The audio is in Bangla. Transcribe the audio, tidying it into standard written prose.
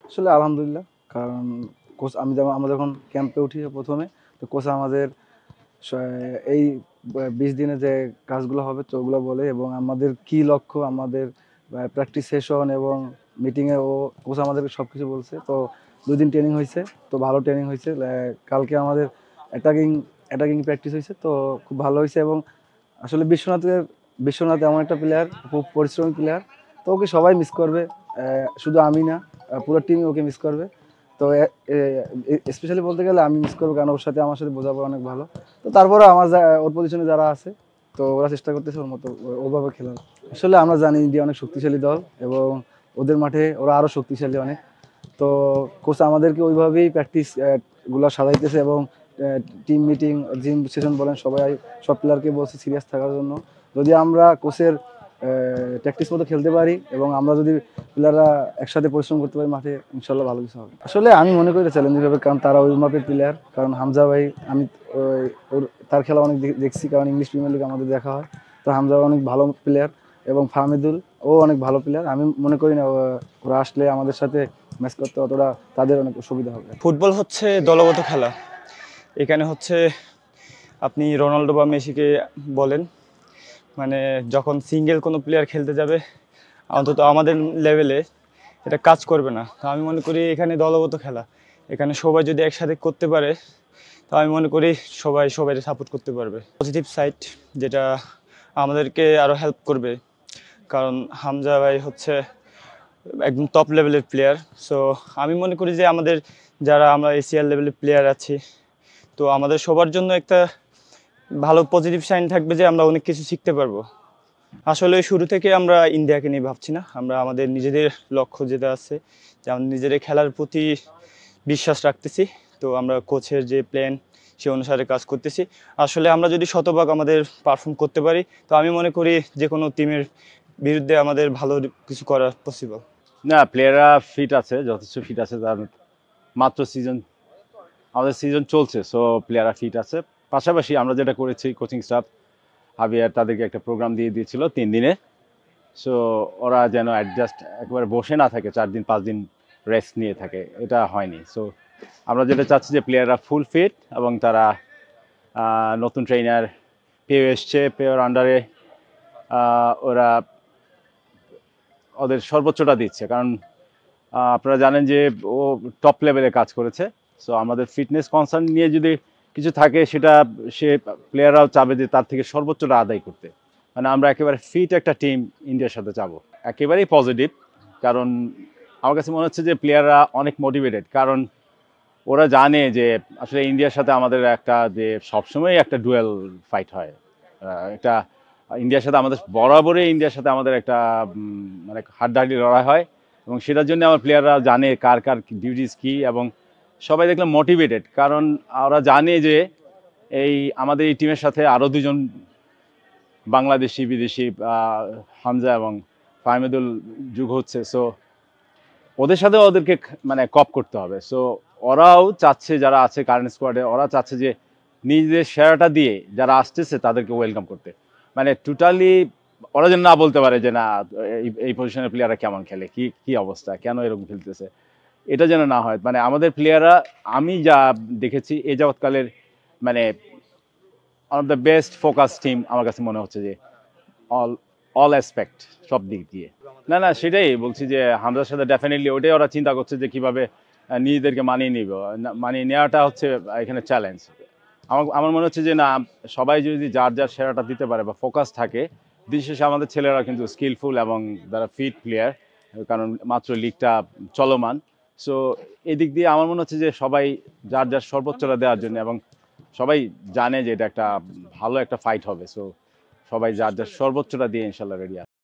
আসলে আলহামদুলিল্লাহ। কারণ কোচ আমরা যখন ক্যাম্পে উঠি প্রথমে, তো কোচ আমাদের এই 20 দিনে যে কাজগুলো হবে তো ওগুলো বলে, এবং আমাদের কি লক্ষ্য, আমাদের প্র্যাকটিস সেশন এবং মিটিংয়ে কোচ আমাদেরকে সব কিছু বলছে। তো 2 দিন ট্রেনিং হয়েছে, তো ভালো ট্রেনিং হয়েছে। কালকে আমাদের অ্যাটাকিং অ্যাটাকিং প্র্যাকটিস হয়েছে, তো খুব ভালো হয়েছে। এবং আসলে বিশ্বনাথ এমন একটা প্লেয়ার, খুব পরিশ্রমী প্লেয়ার। তো ওকে সবাই মিস করবে, শুধু আমি না, পুরো টিমই ওকে মিস করবে। তো স্পেশালি বলতে গেলে আমি মিস করবো, কারণ ওর সাথে আমার সাথে বোঝাপড়া অনেক ভালো। তো তারপরে ওর পজিশনে যারা আছে, তো ওরা চেষ্টা করতেছে ওর মতো ওভাবে খেলার। আসলে আমরা জানি ইন্ডিয়া অনেক শক্তিশালী দল, এবং ওদের মাঠে ওরা আরো শক্তিশালী অনেক। তো কোচ আমাদেরকে ওইভাবেই প্র্যাকটিস গুলো সাজাইতেছে, এবং টিম মিটিং, জিম সেশন বলেন, সব প্লেয়ারকে বলছে সিরিয়াস থাকার জন্য। যদি আমরা কোচের প্র্যাকটিস মতো খেলতে পারি, এবং আমরা যদি প্লেয়াররা একসাথে পরিশ্রম করতে পারি মাঠে, ইনশাল্লাহ ভালো কিছু হবে। আসলে আমি মনে করি চ্যালেঞ্জিং হবে, কারণ তারা ওই মাপের প্লেয়ার। কারণ হামজা ভাই, আমি তার খেলা অনেক দেখছি, কারণ ইংলিশ প্রিমিয়ার লিগ আমাদের দেখা হয়। তো হামজা অনেক ভালো প্লেয়ার, এবং ফাহমিদুল ও অনেক ভালো প্লেয়ার। আমি মনে করি না ওরা আসলে আমাদের সাথে ম্যাচ করতে অতটা তাদের অনেক সুবিধা হবে। ফুটবল হচ্ছে দলগত খেলা। এখানে হচ্ছে আপনি রোনাল্ডো বা মেসিকে বলেন, মানে যখন সিঙ্গেল কোনো প্লেয়ার খেলতে যাবে, অন্তত আমাদের লেভেলে এটা কাজ করবে না। তো আমি মনে করি এখানে দলগত খেলা, এখানে সবাই যদি একসাথে করতে পারে, তো আমি মনে করি সবাই সাপোর্ট করতে পারবে। পজিটিভ সাইড যেটা আমাদেরকে আরও হেল্প করবে, কারণ হামজা ভাই হচ্ছে একদম টপ লেভেলের প্লেয়ার। সো আমি মনে করি যে আমরা এশিয়ার লেভেলের প্লেয়ার আছি, তো আমাদের সবার জন্য একটা ভালো পজিটিভ সাইন থাকবে যে আমরা অনেক কিছু শিখতে পারবো। আসলে শুরু থেকে আমরা ইন্ডিয়াকে নিয়ে ভাবছি না, আমরা আমাদের নিজেদের লক্ষ্য যেটা আছে, যে আমরা নিজেদের খেলার প্রতি বিশ্বাস রাখতেছি। তো আমরা কোচের যে প্ল্যান সে অনুসারে কাজ করতেছি। আসলে আমরা যদি শতভাগ আমাদের পারফর্ম করতে পারি, তো আমি মনে করি যে কোনো টিমের বিরুদ্ধে আমাদের ভালো কিছু করা পসিবল। না, প্লেয়াররা ফিট আছে, যথেষ্ট ফিট আছে। তার মাত্র আমাদের সিজন চলছে, সো প্লেয়াররা ফিট আছে। পাশাপাশি আমরা যেটা করেছি, কোচিং স্টাফ হাবিয়ার তাদেরকে একটা প্রোগ্রাম দিয়ে দিয়েছিল 3 দিনে। সো ওরা যেন অ্যাডজাস্ট একবারে বসে না থাকে, 4 দিন 5 দিন রেস্ট নিয়ে থাকে, এটা হয়নি। সো আমরা যেটা চাচ্ছি যে প্লেয়াররা ফুল ফিট, এবং তারা নতুন ট্রেনার পেয়ে এসছে, পেয়ের আন্ডারে ওরা ওদের সর্বোচ্চটা দিচ্ছে। কারণ আপনারা জানেন যে ও টপ লেভেলে কাজ করেছে। সো আমাদের ফিটনেস কনসার্ন নিয়ে যদি কিছু থাকে, সেটা প্লেয়াররাও চাবে যে তার থেকে সর্বোচ্চটা আদায় করতে। মানে আমরা একেবারে ফিট একটা টিম ইন্ডিয়ার সাথে যাবো, একেবারেই পজিটিভ। কারণ আমার কাছে মনে হচ্ছে যে প্লেয়াররা অনেক মোটিভেটেড, কারণ ওরা জানে যে আসলে ইন্ডিয়ার সাথে আমাদের যে সবসময় একটা ডুয়েল ফাইট হয়। একটা ইন্ডিয়ার সাথে ইন্ডিয়ার সাথে আমাদের একটা মানে হাড্ডাহাড্ডি লড়াই হয়, এবং সেটার জন্য আমার প্লেয়াররা জানে কার কার ডিউটিস কী, এবং সবাই দেখলাম মোটিভেটেড। কারণ ওরা জানে যে আমাদের এই টিমের সাথে আরও 2জন বাংলাদেশি বিদেশি, হামজা এবং ফাহমিদুল যুগ হচ্ছে। সো ওদেরকে মানে কপ করতে হবে। সো ওরাও চাচ্ছে, যারা আছে কারেন্ট স্কোয়াডে, ওরা চাচ্ছে যে নিজেদের সেরাটা দিয়ে যারা আসতেছে তাদেরকে ওয়েলকাম করতে। মানে টোটালি ওরা যেন না বলতে পারে যে না, এই পজিশনের প্লেয়াররা কেমন খেলে, কি অবস্থা, কেন এরকম খেলতেছে, এটা যেন না হয়। মানে আমাদের প্লেয়াররা, আমি যা দেখেছি এই যাবৎকালের, মানে one of the best focus team আমার কাছে মনে হচ্ছে, যে অল অ্যাসপেক্ট, সব দিক দিয়ে। না, সেটাই বলছি যে হামজার সাথে ডেফিনেটলি ওটাই ওরা চিন্তা করছে, যে কিভাবে নিজেদেরকে মানিয়ে নেওয়াটা হচ্ছে এখানে চ্যালেঞ্জ। আমার মনে হচ্ছে যে না, সবাই যদি যার সেরাটা দিতে পারে বা ফোকাস থাকে, বিশেষ আমাদের ছেলেরা কিন্তু স্কিলফুল এবং তারা ফিট প্লেয়ার, কারণ মাত্র লিগটা চলমান। সো এদিক দিয়ে আমার মনে হচ্ছে যে সবাই যার সর্বোচ্চটা দেওয়ার জন্য, এবং সবাই জানে যে এটা একটা ভালো একটা ফাইট হবে। সো সবাই যার সর্বোচ্চটা দিয়ে ইনশাল্লাহ রেডি আছে।